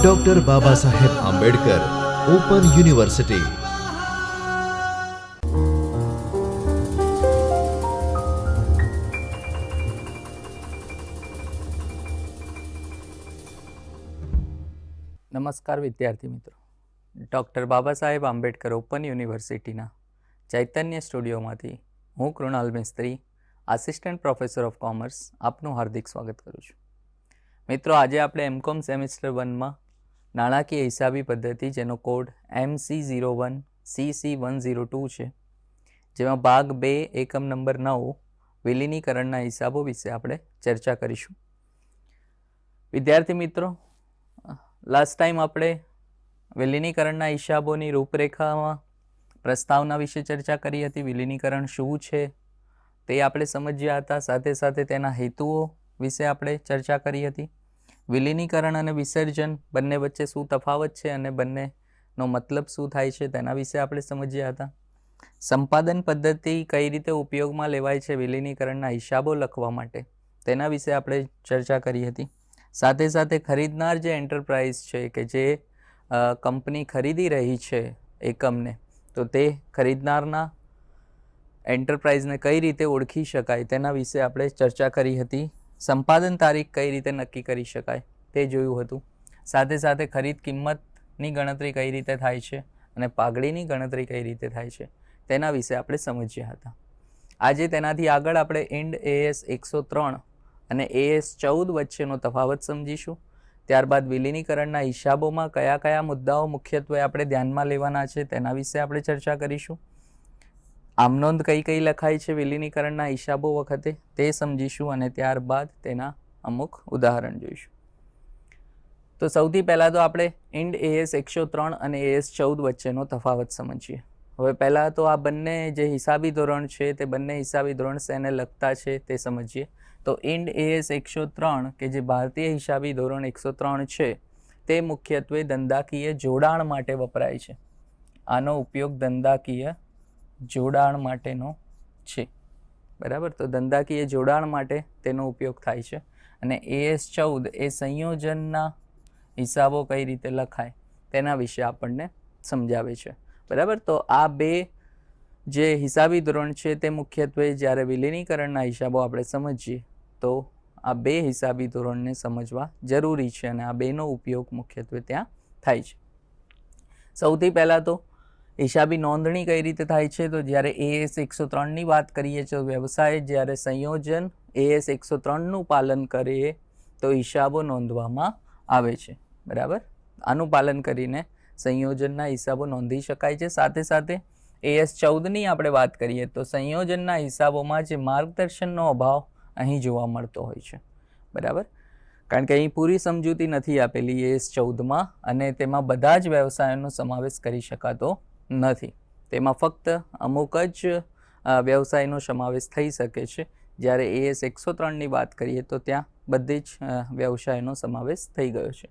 Doctor Baba Saheb Ambedkar open university. નમસ્કાર વિદ્યાર્થી મિત્રો, ડૉક્ટર બાબા સાહેબ આંબેડકર ઓપન યુનિવર્સિટીના ચૈતન્ય સ્ટુડિયોમાંથી હું કૃણાલ મિસ્ત્રી, આસિસ્ટન્ટ પ્રોફેસર ઓફ કોમર્સ આપનું હાર્દિક સ્વાગત કરું છું. મિત્રો, આજે આપણે એમકોમ સેમિસ્ટર 1માં નાણાકીય હિસાબી પદ્ધતિ, જેનો કોડ MC01 CC102 છે, જેમાં ભાગ 2 એકમ નંબર 9 વિલીનીકરણના હિસાબો વિશે આપણે ચર્ચા કરીશું. વિદ્યાર્થી મિત્રો, લાસ્ટ ટાઈમ આપણે વિલીનીકરણના હિસાબોની રૂપરેખામાં પ્રસ્તાવના વિશે ચર્ચા કરી હતી. વિલીનીકરણ શું છે તે આપણે સમજ્યા હતા. સાથે સાથે તેના હેતુઓ વિશે આપણે ચર્ચા કરી હતી. વિલીનીકરણ અને વિસર્જન બંને વચ્ચે શું તફાવત છે અને બંનેનો મતલબ શું થાય છે તેના વિશે આપણે સમજ્યા હતા. સંપાદન પદ્ધતિ કઈ રીતે ઉપયોગમાં લેવાય છે વિલીનીકરણના હિસાબો લખવા માટે તેના વિશે આપણે ચર્ચા કરી હતી. સાથે સાથે ખરીદનાર જે એન્ટરપ્રાઇઝ છે કે જે કંપની ખરીદી રહી છે એકમને, તો તે ખરીદનારના એન્ટરપ્રાઇઝને કઈ રીતે ઓળખી શકાય તેના વિશે આપણે ચર્ચા કરી હતી. સંપાદન તારીખ કઈ રીતે નક્કી કરી શકાય તે જોયું હતું. સાથે સાથે ખરીદ કિંમતની ગણતરી કઈ રીતે થાય છે અને પાઘડીની ગણતરી કઈ રીતે થાય છે તેના વિશે આપણે સમજ્યા હતા. આજે તેનાથી આગળ આપણે ઇન્ડ AS 103 અને AS 14 વચ્ચેનો તફાવત સમજીશું. ત્યારબાદ વિલીનીકરણના હિસાબોમાં કયા કયા મુદ્દાઓ મુખ્યત્વે આપણે ધ્યાનમાં લેવાના છે તેના વિશે આપણે ચર્ચા કરીશું. આમનોંધ કઈ કઈ લખાય છે વિલીનીકરણના હિસાબો વખતે તે સમજીશું અને ત્યારબાદ તેના અમુક ઉદાહરણ જોઈશું. તો સૌથી પહેલાં તો આપણે ઇન્ડ AS 103 અને AS 14 વચ્ચેનો તફાવત સમજીએ. હવે પહેલાં તો આ બંને જે હિસાબી ધોરણ છે તે બંને હિસાબી ધોરણ શેને લગતા છે તે સમજીએ. તો ઇન્ડ AS 103 કે જે ભારતીય હિસાબી ધોરણ 103 છે તે મુખ્યત્વે ધંધાકીય જોડાણ માટે વપરાય છે. આનો ઉપયોગ ધંધાકીય જોડાણ માટેનો છે, બરાબર. તો ધંધાકીય જોડાણ માટે તેનો ઉપયોગ થાય છે. અને AS 14 એ સંયોજનના હિસાબો કઈ રીતે લખાય તેના વિશે આપણને સમજાવે છે, બરાબર. તો આ બે જે હિસાબી ધોરણ છે તે મુખ્યત્વે જ્યારે વિલીનીકરણના હિસાબો આપણે સમજીએ તો આ બે હિસાબી ધોરણને સમજવા જરૂરી છે અને આ બેનો ઉપયોગ મુખ્યત્વે ત્યાં થાય છે. સૌથી પહેલાં તો હિસાબી નોંધણી કઈ રીતે થાય છે. તો જ્યારે AS 103ની વાત કરીએ તો વ્યવસાય જ્યારે સંયોજન AS 103નું પાલન કરે તો હિસાબો નોંધવામાં આવે છે, બરાબર. આનું પાલન કરીને સંયોજનના હિસાબો નોંધી શકાય છે. સાથે સાથે AS 14ની આપણે વાત કરીએ તો સંયોજનના હિસાબોમાં જે માર્ગદર્શનનો અભાવ અહીં જોવા મળતો હોય છે, બરાબર. કારણ કે અહીં પૂરી સમજૂતી નથી આપેલી AS 14માં અને તેમાં બધા જ વ્યવસાયોનો સમાવેશ કરી શકાતો નથી. તેમાં ફક્ત અમુક જ વ્યવસાયનો સમાવેશ થઈ શકે છે. જ્યારે AS 103ની વાત કરીએ તો ત્યાં બધી જ વ્યવસાયનો સમાવેશ થઈ ગયો છે.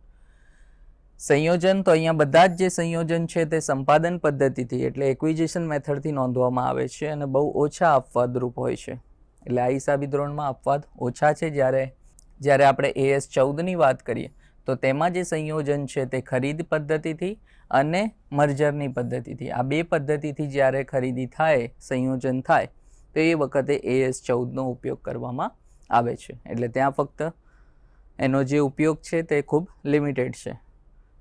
સંયોજન તો અહીંયા બધા જ જે સંયોજન છે તે સંપાદન પદ્ધતિથી એટલે એક્વિઝિશન મેથડથી નોંધવામાં આવે છે અને બહુ ઓછા અપવાદરૂપ હોય છે. એટલે આ હિસાબી ધોરણમાં અપવાદ ઓછા છે. જ્યારે આપણે AS 14ની વાત કરીએ તો તેમાં જે સંયોજન છે તે ખરીદ પદ્ધતિથી અને મર્જરની પદ્ધતિથી, આ બે પદ્ધતિથી જ્યારે ખરીદી થાય, સંયોજન થાય તો એ વખતે AS 14નો ઉપયોગ કરવામાં આવે છે. એટલે ત્યાં ફક્ત એનો જે ઉપયોગ છે તે ખૂબ લિમિટેડ છે.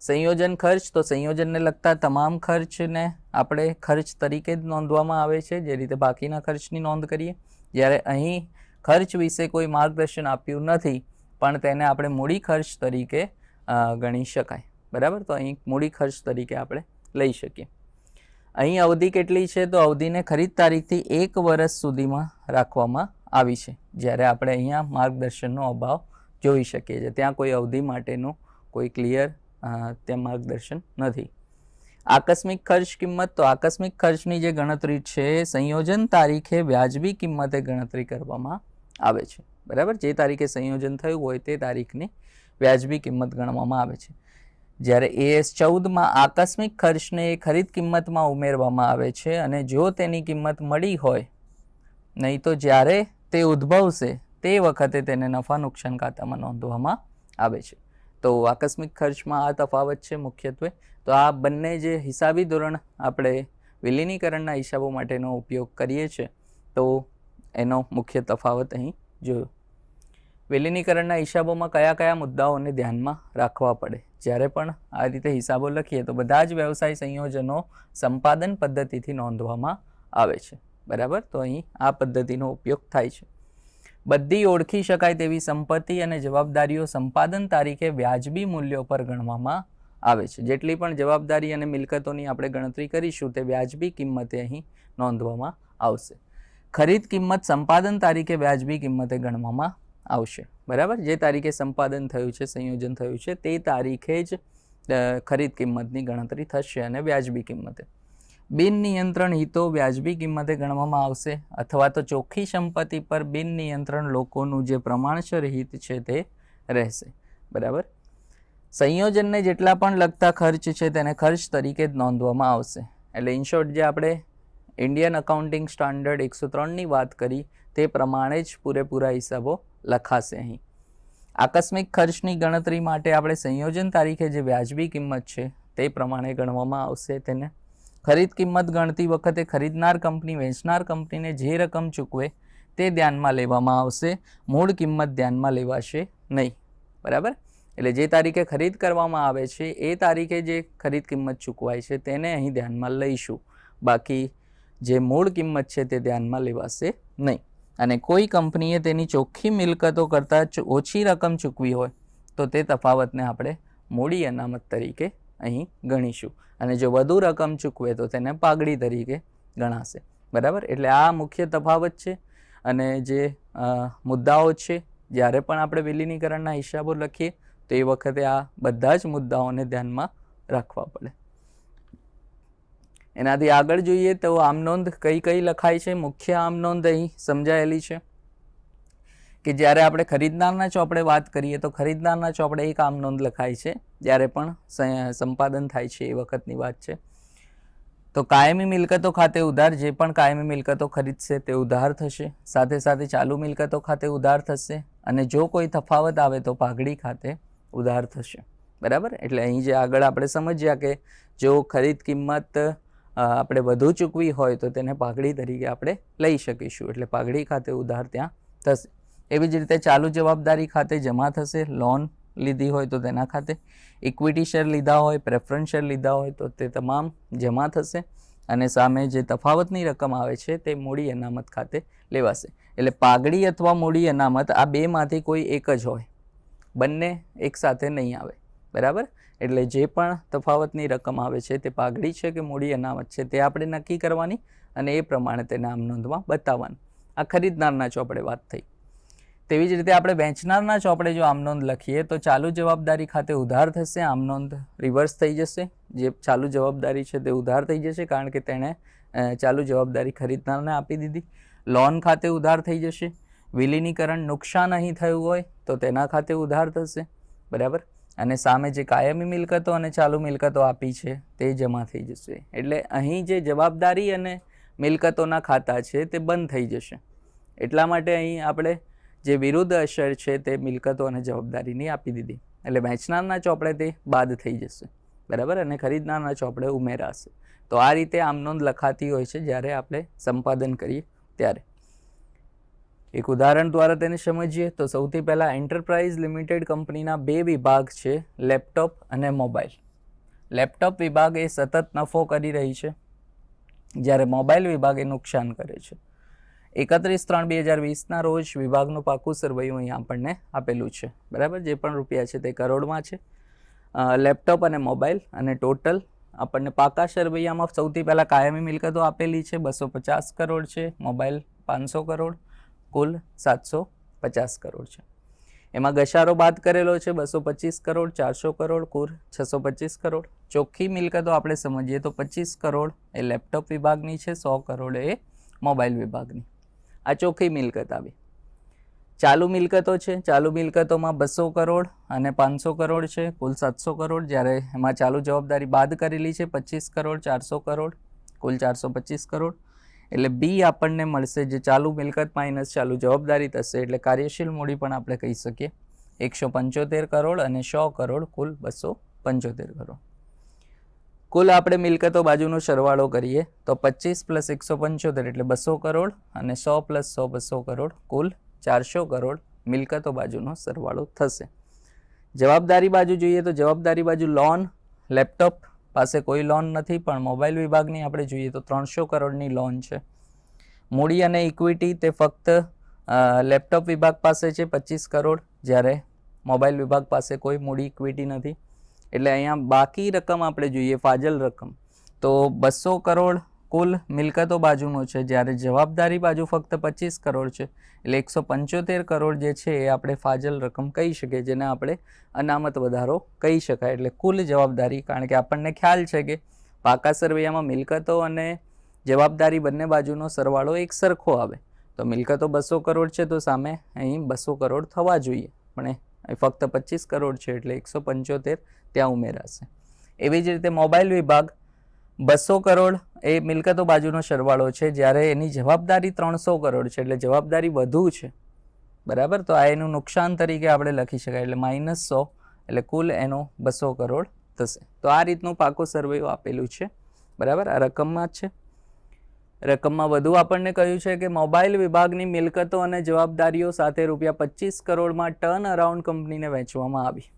સંયોજન ખર્ચ, તો સંયોજનને લગતા તમામ ખર્ચને આપણે ખર્ચ તરીકે જ નોંધવામાં આવે છે, જે રીતે બાકીના ખર્ચની નોંધ કરીએ. જ્યારે અહીં ખર્ચ વિશે કોઈ માર્ગદર્શન આપ્યું નથી પણ તેને આપણે મૂડી ખર્ચ તરીકે ગણી શકાય, બરાબર. તો અહીં મૂડી ખર્ચ તરીકે આપણે લઈ શકીએ. અહીં અવધિ કેટલી છે તો અવધિને ખરીદ તારીખથી 1 વર્ષ સુધીમાં રાખવામાં આવી છે. જ્યારે આપણે અહીંયા માર્ગદર્શનનો અભાવ જોઈ શકીએ છીએ. ત્યાં કોઈ અવધિ માટેનું કોઈ ક્લિયર ત્યાં માર્ગદર્શન નથી. આકસ્મિક ખર્ચ કિંમત, તો આકસ્મિક ખર્ચની જે ગણતરી છે સંયોજન તારીખે વ્યાજબી કિંમતે ગણતરી કરવામાં આવે છે, બરાબર. જે તારીખે સંયોજન થયું હોય તે તારીખની વ્યાજબી કિંમત ગણવામાં આવે છે. જ્યારે AS 14માં આકસ્મિક ખર્ચને ખરીદ કિંમતમાં ઉમેરવામાં આવે છે અને જો તેની કિંમત મળી હોય, નહીં તો જ્યારે તે ઉદ્ભવશે તે વખતે તેને નફા નુકસાન ખાતામાં નોંધવામાં આવે છે. તો આકસ્મિક ખર્ચમાં આ તફાવત છે મુખ્યત્વે. તો આ બંને જે હિસાબી ધોરણ આપણે વિલીનીકરણના હિસાબો માટેનો ઉપયોગ કરીએ છીએ તો એનો મુખ્ય તફાવત અહીં જોયો. વિલીનીકરણના હિસાબોમાં કયા કયા મુદ્દાઓને ધ્યાનમાં રાખવા પડે? જ્યારે પણ આ રીતે હિસાબો લખીએ તો બધા જ વ્યવસાય સંયોજનો સંપાદન પદ્ધતિથી નોંધવામાં આવે છે. બરાબર, તો અહીં આ પદ્ધતિનો ઉપયોગ થાય છે. બધી ઓળખી શકાય તેવી સંપત્તિ અને જવાબદારીઓ સંપાદન તારીખે વ્યાજબી મૂલ્યો પર ગણવામાં આવે છે. જેટલી પણ જવાબદારી અને મિલકતોની આપણે ગણતરી કરીશું તે વ્યાજબી કિંમતે અહીં નોંધવામાં આવશે. ખરીદ કિંમત સંપાદન તારીખે વ્યાજબી કિંમતે ગણવામાં આવશે. બરાબર, જે તારીખે સંપાદન થયું છે, સંયોજન થયું છે તે તારીખે જ ખરીદ કિંમતની ગણતરી થશે અને વ્યાજબી કિંમતે. બિન નિયંત્રણ હિતો વ્યાજબી કિંમતે ગણવામાં આવશે અથવા તો ચોખ્ખી સંપત્તિ પર બિન નિયંત્રણ લોકોનું જે પ્રમાણસર હિત છે તે રહેશે. બરાબર, સંયોજનને જેટલા પણ લગતા ખર્ચ છે તેને ખર્ચ તરીકે જ નોંધવામાં આવશે. એટલે ઇન શોર્ટ જે આપણે ઇન્ડિયન અકાઉન્ટિંગ સ્ટાન્ડર્ડ 103ની વાત કરી તે પ્રમાણે જ પૂરેપૂરા હિસાબો લખાશે. અહીં આકસ્મિક ખર્ચની ગણતરી માટે આપણે સંયોજન તારીખે જે વ્યાજબી કિંમત છે તે પ્રમાણે ગણવામાં આવશે. તેને ખરીદ કિંમત ગણતી વખતે ખરીદનાર કંપની વેચનાર કંપનીને જે રકમ ચૂકવે તે ધ્યાનમાં લેવામાં આવશે, મૂળ કિંમત ધ્યાનમાં લેવાશે નહીં. બરાબર, એટલે જે તારીખે ખરીદ કરવામાં આવે છે એ તારીખે જે ખરીદ કિંમત ચૂકવાય છે તેને અહીં ધ્યાનમાં લઈશું, બાકી જે મૂળ કિંમત છે તે ધ્યાનમાં લેવાશે નહીં. અને કોઈ કંપનીએ તેની ચોખ્ખી મિલકતો કરતાં ઓછી રકમ ચૂકવી હોય તો તે તફાવતને આપણે મૂડી અનામત તરીકે અહીં ગણીશું, અને જો વધુ રકમ ચૂકવે તો તેને પાઘડી તરીકે ગણાશે. બરાબર, એટલે આ મુખ્ય તફાવત છે. અને જે મુદ્દાઓ છે જ્યારે પણ આપણે વિલીનીકરણના હિસાબો લખીએ તો એ વખતે આ બધા જ મુદ્દાઓને ધ્યાનમાં રાખવા પડે. એનાથી આગળ જોઈએ તો આમનોંધ કઈ કઈ લખાય છે. મુખ્ય આમનોંધ અહીં સમજાયેલી છે કે જ્યારે આપણે ખરીદનારના ચોપડે વાત કરીએ તો ખરીદનારના ચોપડે એક આમનોંધ લખાય છે જ્યારે પણ સંપાદન થાય છે એ વખતની વાત છે. તો કાયમી મિલકતો ખાતે ઉધાર, જે પણ કાયમી મિલકતો ખરીદશે તે ઉધાર થશે. સાથે સાથે ચાલુ મિલકતો ખાતે ઉધાર થશે, અને જો કોઈ તફાવત આવે તો પાઘડી ખાતે ઉધાર થશે. બરાબર, એટલે અહીં જે આગળ આપણે સમજ્યા કે જો ખરીદ કિંમત આપણે વધુ ચૂકવી હોય તો તેને પાઘડી તરીકે આપણે લઈ શકીશું, એટલે પાઘડી ખાતે ઉધાર ત્યાં થશે. એવી જ રીતે ચાલુ જવાબદારી ખાતે જમા થશે. લોન લીધી હોય તો તેના ખાતે, ઇક્વિટી શેર લીધા હોય, પ્રેફરન્સ શેર લીધા હોય તો તે તમામ જમા થશે, અને સામે જે તફાવતની રકમ આવે છે તે મૂડી અનામત ખાતે લેવાશે. એટલે પાઘડી અથવા મૂડી અનામત આ બેમાંથી કોઈ એક જ હોય, બંને એકસાથે નહીં આવે. બરાબર, એટલે જે પણ તફાવતની રકમ આવે છે તે પાઘડી છે કે મૂડી અનામત છે તે આપણે નક્કી કરવાની અને એ પ્રમાણે તેને આમનોંધમાં બતાવવાનું. આ ખરીદનારના ચોપડે વાત થઈ. તેવી જ રીતે આપણે વેચનારના ચોપડે જો આમનોંધ લખીએ તો ચાલુ જવાબદારી ખાતે ઉધાર થશે, આમનોંધ રિવર્સ થઈ જશે. જે ચાલુ જવાબદારી છે તે ઉધાર થઈ જશે કારણ કે તેણે ચાલુ જવાબદારી ખરીદનારને આપી દીધી. લોન ખાતે ઉધાર થઈ જશે. વિલીનીકરણ નુકસાન અહીં થયું હોય તો તેના ખાતે ઉધાર થશે. બરાબર, અને સામે જે કાયમી મિલકતો અને ચાલુ મિલકતો આપી છે તે જમા થઈ જશે. એટલે અહીં જે જવાબદારી અને મિલકતોના ખાતા છે તે બંધ થઈ જશે. એટલા માટે અહીં આપણે જે વિરુદ્ધ અસર છે તે મિલકતો અને જવાબદારીની આપી દીધી. એટલે વેચનારના ચોપડે તે બાદ થઈ જશે. બરાબર, અને ખરીદનારના ચોપડે ઉમેરાશે. તો આ રીતે આમનોંધ લખાતી હોય છે જ્યારે આપણે સંપાદન કરીએ ત્યારે. એક ઉદાહરણ દ્વારા તેને સમજીએ તો સૌથી પહેલાં એન્ટરપ્રાઇઝ લિમિટેડ કંપનીના બે વિભાગ છે, લેપટોપ અને મોબાઈલ. લેપટોપ વિભાગ એ સતત નફો કરી રહી છે, જ્યારે મોબાઈલ વિભાગ એ નુકસાન કરે છે. 31/3/2020ના રોજ વિભાગનું પાકું સરવૈયું અહીં આપણને આપેલું છે. બરાબર, જે પણ રૂપિયા છે તે કરોડમાં છે. લેપટોપ અને મોબાઈલ, અને ટોટલ આપણને પાકા સરવૈયામાં સૌથી પહેલાં કાયમી મિલકતો આપેલી છે 250 કરોડ છે, મોબાઈલ 500 કરોડ, કુલ 750 કરોડ છે. એમાં ઘસારો બાદ કરેલો છે 225 કરોડ, 400 કરોડ, કુલ 625 કરોડ. ચોખ્ખી મિલકતો આપણે સમજીએ તો 25 કરોડ એ લેપટોપ વિભાગની છે, 100 કરોડ એ મોબાઈલ વિભાગની. આ ચોખ્ખી મિલકત આવી. ચાલુ મિલકતો છે, ચાલુ મિલકતોમાં 200 કરોડ અને 500 કરોડ છે, કુલ 700 કરોડ, જ્યારે એમાં ચાલુ જવાબદારી બાદ કરેલી છે 25 કરોડ, 400 કરોડ, કુલ 425 કરોડ. એટલે બી આપણને મળશે જે ચાલુ મિલકત માઇનસ ચાલુ જવાબદારી થશે, એટલે કાર્યશીલ મૂડી પણ આપણે કહી શકીએ 175 કરોડ અને 100 કરોડ કુલ 275 કરોડ. કુલ આપણે મિલકતો બાજુનો સરવાળો કરીએ તો 25 પ્લસ 175 એટલે 200 કરોડ અને 100 પ્લસ 100 200 કરોડ કુલ 400 કરોડ મિલકતો બાજુનો સરવાળો થશે. જવાબદારી બાજુ જોઈએ તો જવાબદારી બાજુ લોન, લેપટોપ પાસે કોઈ લોન નથી, પણ મોબાઈલ વિભાગની આપણે જોઈએ તો 300 કરોડની લોન છે. મૂડી અને ઇક્વિટી તે ફક્ત લેપટોપ વિભાગ પાસે છે 25 કરોડ, જ્યારે મોબાઈલ વિભાગ પાસે કોઈ મૂડી ઇક્વિટી નથી. એટલે અહીંયા બાકી રકમ આપણે જોઈએ ફાજલ રકમ તો 200 કરોડ કુલ મિલકતો બાજુનો છે, જ્યારે જવાબદારી બાજુ ફક્ત 25 કરોડ છે. એટલે 175 કરોડ જે છે એ આપણે ફાજલ રકમ કહી શકીએ, જેને આપણે અનામત વધારો કહી શકાય. એટલે કુલ જવાબદારી, કારણ કે આપણને ખ્યાલ છે કે પાકા સરવૈયામાં મિલકતો અને જવાબદારી બંને બાજુનો સરવાળો એક સરખો આવે. તો મિલકતો 200 કરોડ છે તો સામે અહીં 200 કરોડ થવા જોઈએ, પણ એ ફક્ત 25 કરોડ છે એટલે 175 ત્યાં ઉમેરાશે. એવી જ રીતે મોબાઈલ વિભાગ 200 કરોડ એ મિલકતો બાજુનો સરવાળો છે, જ્યારે એની જવાબદારી 300 કરોડ છે એટલે જવાબદારી વધુ છે. બરાબર, તો આ એનું નુકસાન તરીકે આપણે લખી શકાય, એટલે -100 એટલે કુલ એનો 200 કરોડ થશે. તો આ રીતનું પાકું સર્વેયું આપેલું છે. બરાબર, આ રકમમાં જ છે. રકમમાં વધુ આપણને કહ્યું છે કે મોબાઈલ વિભાગની મિલકતો અને જવાબદારીઓ સાથે ₹25 કરોડમાં ટર્ન અરાઉન્ડ કંપનીને વેચવામાં આવી.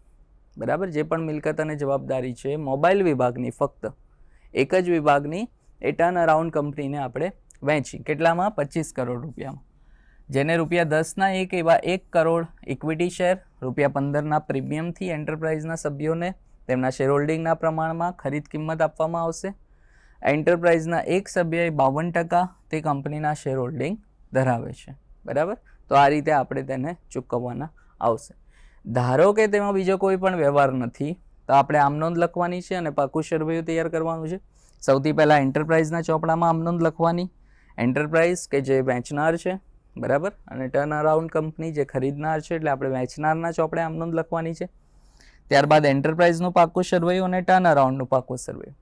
બરાબર, જે પણ મિલકત અને જવાબદારી છે મોબાઈલ વિભાગની, ફક્ત એક જ વિભાગની એ ટર્ન અરાઉન્ડ કંપનીને આપણે વેચી. કેટલામાં? 25 કરોડ રૂપિયામાં. જેને ₹10ના એક એવા 1 કરોડ ઇક્વિટી શેર, ₹15ના પ્રીમિયમથી એન્ટરપ્રાઇઝના સભ્યોને તેમના શેર હોલ્ડિંગના પ્રમાણમાં ખરીદ કિંમત આપવામાં આવશે. એન્ટરપ્રાઇઝના એક સભ્યએ 52% તે કંપનીના શેર હોલ્ડિંગ ધરાવે છે. બરાબર, તો આ રીતે આપણે તેને ચૂકવવાના આવશે. ધારો કે તેમાં બીજો કોઈ પણ વ્યવહાર નથી તો આપણે આમ નોંધ લખવાની છે અને પાકું સરવૈયું તૈયાર કરવાનું છે. સૌથી પહેલાં એન્ટરપ્રાઇઝના ચોપડામાં આમ નોંધ લખવાની. એન્ટરપ્રાઇઝ કે જે વેચનાર છે, બરાબર, અને ટર્ન અરાઉન્ડ કંપની જે ખરીદનાર છે, એટલે આપણે વેચનારના ચોપડે આમ નોંધ લખવાની છે. ત્યારબાદ એન્ટરપ્રાઇઝનું પાકું સરવૈયું અને ટર્ન અરાઉન્ડનું પાકું સરવૈયું.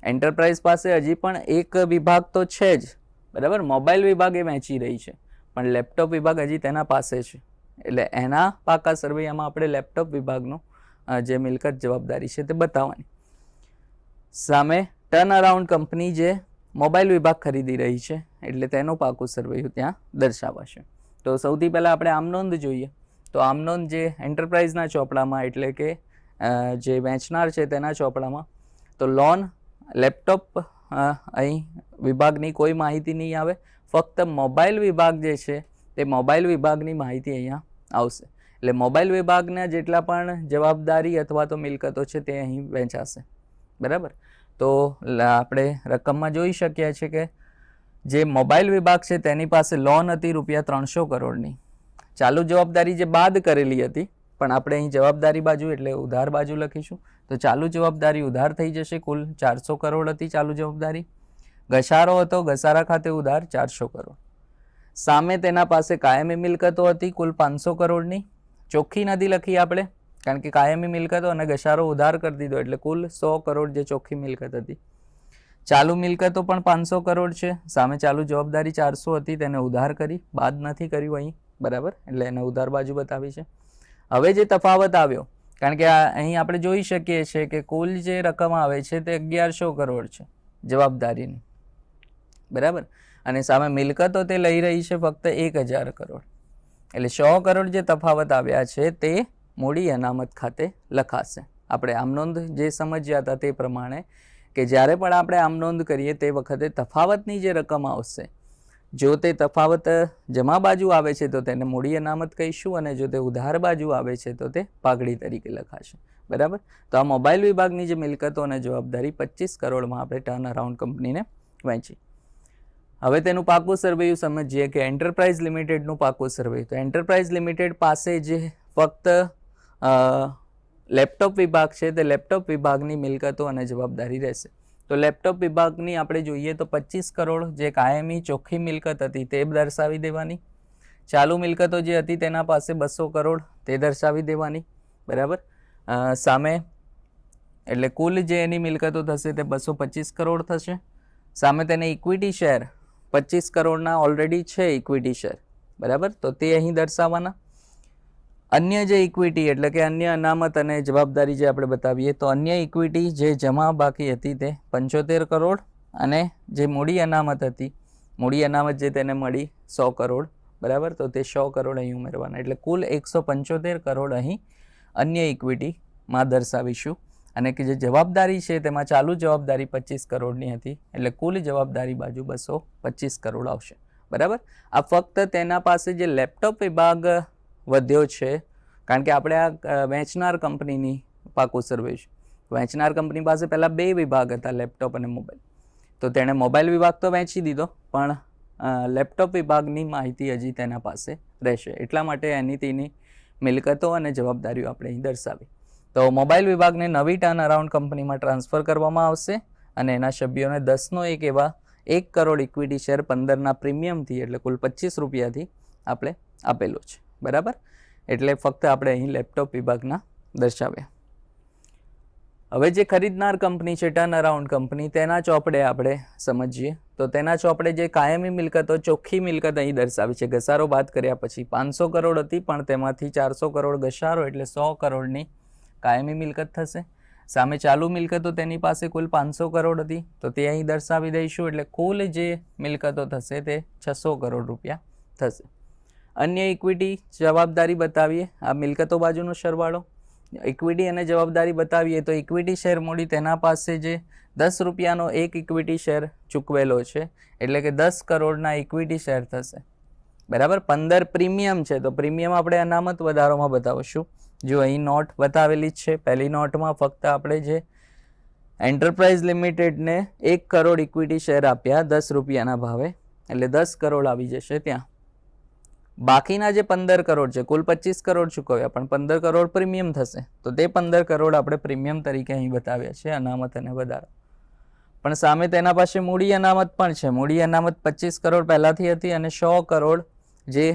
એન્ટરપ્રાઇઝ પાસે હજી પણ એક વિભાગ તો છે જ, બરાબર, મોબાઈલ વિભાગ એ વેચી રહી છે, પણ લેપટોપ વિભાગ હજી તેના પાસે છે. એટલે એના પાકા સરવૈયામાં આપણે લેપટોપ વિભાગનું જે મિલકત જવાબદારી છે તે બતાવવાની. સામે ટર્ન અરાઉન્ડ કંપની જે મોબાઈલ વિભાગ ખરીદી રહી છે એટલે તેનું પાકું સરવૈયું ત્યાં દર્શાવાશે. તો સૌથી પહેલાં આપણે આમ નોંધ જોઈએ. તો આમ નોંધ જે એન્ટરપ્રાઇઝના ચોપડામાં, એટલે કે જે વેચનાર છે તેના ચોપડામાં, તો લોન, લેપટોપ અહીં વિભાગની કોઈ માહિતી નહીં આવે, ફક્ત મોબાઈલ વિભાગ જે છે તે મોબાઈલ વિભાગની માહિતી અહીંયા આવશે. એટલે મોબાઈલ વિભાગના જેટલા પણ જવાબદારી અથવા તો મિલકતો છે તે અહીં વેચાશે. બરાબર, તો આપણે રકમમાં જોઈ શકીએ છીએ કે જે મોબાઈલ વિભાગ છે તેની પાસે લોન હતી ₹300 કરોડની. ચાલુ જવાબદારી જે બાદ કરેલી હતી, પણ આપણે અહીં જવાબદારી બાજુ એટલે ઉધાર બાજુ લખીશું. તો ચાલુ જવાબદારી ઉધાર થઈ જશે, કુલ 400 કરોડ હતી ચાલુ જવાબદારી. ઘસારો હતો, ઘસારા ખાતે ઉધાર 400 કરોડ. સામે તેના પાસે કાયમી મિલકતો હતી કુલ 500 કરોડની. ચોખ્ખી નથી લખી આપણે, કારણ કે કાયમી મિલકતો અને ઘસારો ઉધાર કરી દીધો એટલે કુલ 100 કરોડ જે ચોખ્ખી મિલકત હતી. ચાલુ મિલકતો પણ 500 કરોડ છે. સામે ચાલુ જવાબદારી 400 હતી, તેને ઉધાર કરી, બાદ નથી કર્યું અહીં. બરાબર, એટલે એને ઉધાર બાજુ બતાવી છે. હવે જે તફાવત આવ્યો, કારણ કે અહીં આપણે જોઈ શકીએ છીએ કે કુલ જે રકમ આવે છે તે 1100 કરોડ છે જવાબદારીની. બરાબર, અને સામે મિલકતો તે લઈ રહી છે ફક્ત 1000 કરોડ. એટલે 100 કરોડ જે તફાવત આવ્યા છે તે મૂડી અનામત ખાતે લખાશે. આપણે આમ નોંધ જે સમજ્યા હતા તે પ્રમાણે કે જ્યારે પણ આપણે આમ નોંધ કરીએ તે વખતે તફાવતની જે રકમ આવશે, જો તે તફાવત જમા બાજુ આવે છે તો તેને મૂડી અનામત કહીશું, અને જો તે ઉધાર બાજુ આવે છે તો તે પાઘડી તરીકે લખાશે. બરાબર, તો આ મોબાઈલ વિભાગની જે મિલકતો અને જવાબદારી 25 કરોડમાં આપણે ટર્ન અરાઉન્ડ કંપનીને વહેંચી. હવે તેનું પાકું સરવૈયું સમજીએ કે એન્ટરપ્રાઇઝ લિમિટેડનું પાકું સરવૈયું. તો એન્ટરપ્રાઇઝ લિમિટેડ પાસે જે ફક્ત લેપટોપ વિભાગ છે તે લેપટોપ વિભાગની મિલકતો અને જવાબદારી રહેશે. તો લેપટોપ વિભાગની આપણે જોઈએ તો 25 કરોડ જે કાયમી ચોખ્ખી મિલકત હતી તે દર્શાવી દેવાની. ચાલુ મિલકતો જે હતી તેના પાસે 200 કરોડ તે દર્શાવી દેવાની. બરાબર, સામે એટલે કુલ જે એની મિલકતો થશે તે 225 કરોડ થશે. સામે તેને ઇક્વિટી શેર 25 કરોડના ઓલરેડી છે ઇક્વિટી શેર. બરાબર, તો તે અહીં દર્શાવવાના. અન્ય જે ઇક્વિટી એટલે કે અન્ય અનામત અને જવાબદારી જે આપણે બતાવીએ તો અન્ય ઇક્વિટી જે જમા બાકી હતી તે 75 કરોડ અને જે મૂડી અનામત હતી, મૂડી અનામત જે તેને મળી 100 કરોડ, બરાબર, તો તે 100 કરોડ અહીં ઉમેરવાના, એટલે કુલ 175 કરોડ અહીં અન્ય ઇક્વિટીમાં દર્શાવીશું. અને કે જે જવાબદારી છે તેમાં ચાલુ જવાબદારી 25 કરોડની હતી, એટલે કુલ જવાબદારી બાજુ 225 કરોડ આવશે, બરાબર. આ ફક્ત તેના પાસે જે લેપટોપ વિભાગ વધ્યો છે, કારણ કે આપણે આ વેચનાર કંપનીની પાકું સર્વે છે. વેચનાર કંપની પાસે પહેલાં 2 વિભાગ હતા, લેપટોપ અને મોબાઈલ, તો તેણે મોબાઈલ વિભાગ તો વેચી દીધો, પણ લેપટોપ વિભાગની માહિતી હજી તેના પાસે રહેશે, એટલા માટે એની તેની મિલકતો અને જવાબદારીઓ આપણે અહીં દર્શાવી. તો મોબાઈલ વિભાગને નવી ટર્ન અરાઉન્ડ કંપનીમાં ટ્રાન્સફર કરવામાં આવશે અને એના સભ્યોને 10નો એક એવા 1 કરોડ ઇક્વિટી શેર 15ના પ્રીમિયમથી એટલે કુલ 25 રૂપિયાથી આપણે આપેલું છે, બરાબર. એટલે ફક્ત આપણે અહીં લેપટોપ વિભાગના દર્શાવ્યા. હવે જે ખરીદનાર કંપની છે ટર્ન અરાઉન્ડ કંપની, તેના ચોપડે આપણે સમજીએ તો તેના ચોપડે જે કાયમી મિલકતો, ચોખ્ખી મિલકત અહીં દર્શાવી છે. ઘસારો બાદ કર્યા પછી 500 કરોડ હતી, પણ તેમાંથી 400 કરોડ ઘસારો એટલે 100 કરોડની કાયમી મિલકત થશે. સામે ચાલુ મિલકતો તેની પાસે કુલ 500 કરોડ હતી, તો તે અહીં દર્શાવી દઈશું, એટલે કુલ જે મિલકતો થશે તે 600 કરોડ રૂપિયા થશે. અન્ય ઇક્વિટી જવાબદારી બતાવીએ, આ મિલકતો બાજુનો સરવાળો. ઇક્વિટી અને જવાબદારી બતાવીએ તો ઇક્વિટી શેર મૂડી તેના પાસે જે 10 રૂપિયાનો એક ઇક્વિટી શેર ચૂકવેલો છે, એટલે કે 10 કરોડના ઇક્વિટી શેર થશે, બરાબર. 15 પ્રીમિયમ છે, તો પ્રીમિયમ આપણે અનામત વધારોમાં બતાવશું. જો અહીં નોટ બતાવેલી જ છે, પહેલી નોટમાં ફક્ત આપણે જે એન્ટરપ્રાઇઝ લિમિટેડને 1 કરોડ ઇક્વિટી શેર આપ્યા 10 રૂપિયાના ભાવે, એટલે 10 કરોડ આવી જશે ત્યાં. બાકીના જે 15 કરોડ છે, કુલ 25 કરોડ ચૂકવ્યા, પણ 15 કરોડ પ્રીમિયમ થશે, તો તે 15 કરોડ આપણે પ્રીમિયમ તરીકે અહીં બતાવ્યા છે, અનામત અને વધારો. પણ સામે તેના પાસે મૂડી અનામત પણ છે. મૂડી અનામત 25 કરોડ પહેલાંથી હતી અને 100 કરોડ જે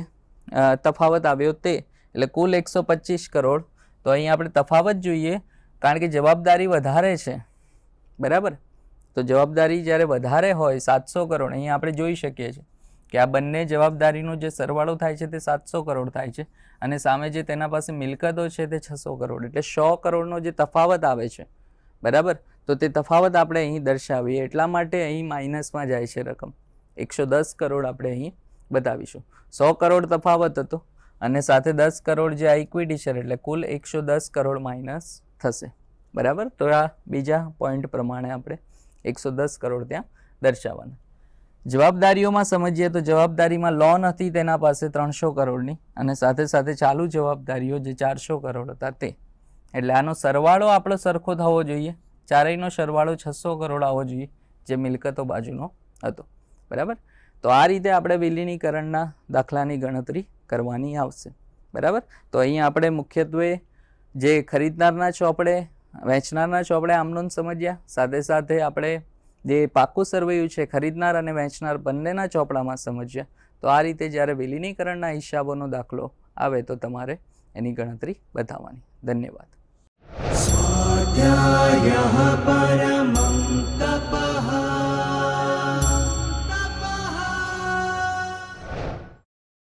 તફાવત આવ્યો તે, એટલે કુલ 125 કરોડ. તો અહીં આપણે તફાવત જોઈએ, કારણ કે જવાબદારી વધારે છે, બરાબર. તો જવાબદારી જ્યારે વધારે હોય 700 કરોડ, અહીં આપણે જોઈ શકીએ છીએ કે આ બંને જવાબદારીનો જે સરવાળો થાય છે તે 700 કરોડ થાય છે, અને સામે જે તેના પાસે મિલકતો છે તે 600 કરોડ, એટલે 100 કરોડનો જે તફાવત આવે છે, બરાબર. તો તે તફાવત આપણે અહીં દર્શાવીએ, એટલા માટે અહીં માઇનસમાં જાય છે રકમ. 110 કરોડ આપણે અહીં બતાવીશું. 100 કરોડ તફાવત હતો અને સાથે 10 કરોડ જે આ ઇક્વિટી શેર, એટલે કુલ 110 કરોડ માઇનસ થશે, બરાબર. તો આ બીજા પોઈન્ટ પ્રમાણે આપણે 110 કરોડ ત્યાં દર્શાવવાના. જવાબદારીઓમાં સમજીએ તો જવાબદારીમાં લોન હતી તેના પાસે 300 કરોડની, અને સાથે સાથે ચાલુ જવાબદારીઓ જે 400 કરોડ હતા તે, એટલે આનો સરવાળો આપણો સરખો થવો જોઈએ. ચારેયનો સરવાળો 600 કરોડ આવવો જોઈએ, જે મિલકતો બાજુનો હતો, બરાબર. તો આ રીતે આપણે વિલીનીકરણના દાખલાની ગણતરી કરવાની આવશે, બરાબર. તો અહીં આપણે મુખ્યત્વે જે ખરીદનારના ચોપડે, વેચનારના ચોપડે આમનું સમજ્યા, સાથે સાથે આપણે જે પાકું સર્વેયું છે ખરીદનાર અને વેચનાર બંનેના ચોપડામાં સમજ્યા. તો આ રીતે જ્યારે વિલીનીકરણના હિસાબોનો દાખલો આવે તો તમારે એની ગણતરી બતાવવાની. ધન્યવાદ. स्वाध्यायः परः